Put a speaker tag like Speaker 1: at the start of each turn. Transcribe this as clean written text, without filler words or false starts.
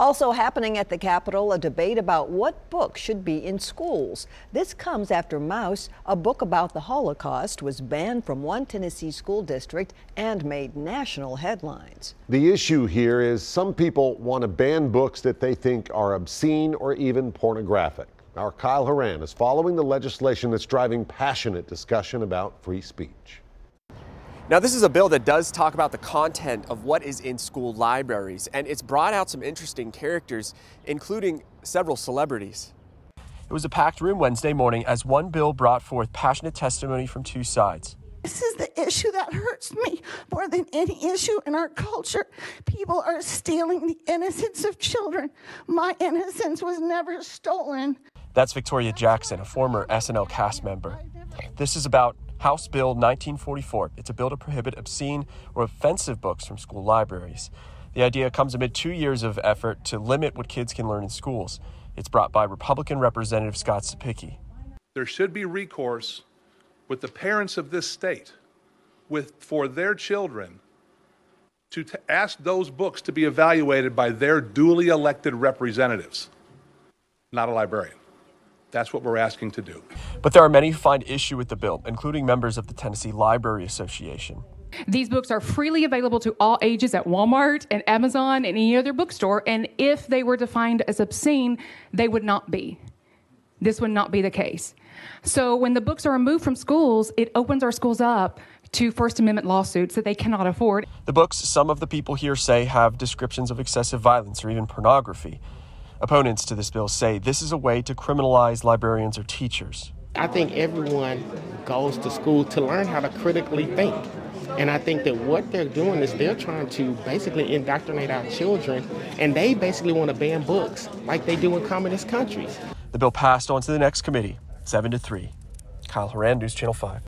Speaker 1: Also happening at the Capitol, a debate about what books should be in schools. This comes after Mouse, a book about the Holocaust, was banned from one Tennessee school district and made national headlines.
Speaker 2: The issue here is some people want to ban books that they think are obscene or even pornographic. Our Kyle Horan is following the legislation that's driving passionate discussion about free speech.
Speaker 3: Now, this is a bill that does talk about the content of what is in school libraries, and it's brought out some interesting characters, including several celebrities. It was a packed room Wednesday morning as one bill brought forth passionate testimony from two sides.
Speaker 4: This is the issue that hurts me more than any issue in our culture. People are stealing the innocence of children. My innocence was never stolen.
Speaker 3: That's Victoria Jackson, a former SNL cast member. This is about House Bill 1944. It's a bill to prohibit obscene or offensive books from school libraries. The idea comes amid 2 years of effort to limit what kids can learn in schools. It's brought by Republican Representative Scott Sapicki.
Speaker 5: There should be recourse with the parents of this state for their children to ask those books to be evaluated by their duly elected representatives, not a librarian. That's what we're asking to do.
Speaker 3: But there are many who find issue with the bill, including members of the Tennessee Library Association.
Speaker 6: These books are freely available to all ages at Walmart and Amazon and any other bookstore, and if they were defined as obscene, they would not be. This would not be the case. So when the books are removed from schools, it opens our schools up to First Amendment lawsuits that they cannot afford.
Speaker 3: The books, some of the people here say, have descriptions of excessive violence or even pornography. Opponents to this bill say this is a way to criminalize librarians or teachers.
Speaker 7: I think everyone goes to school to learn how to critically think. And I think that what they're doing is they're trying to basically indoctrinate our children, and they basically want to ban books like they do in communist countries.
Speaker 3: The bill passed on to the next committee, 7-3. Kyle Horan, News Channel 5.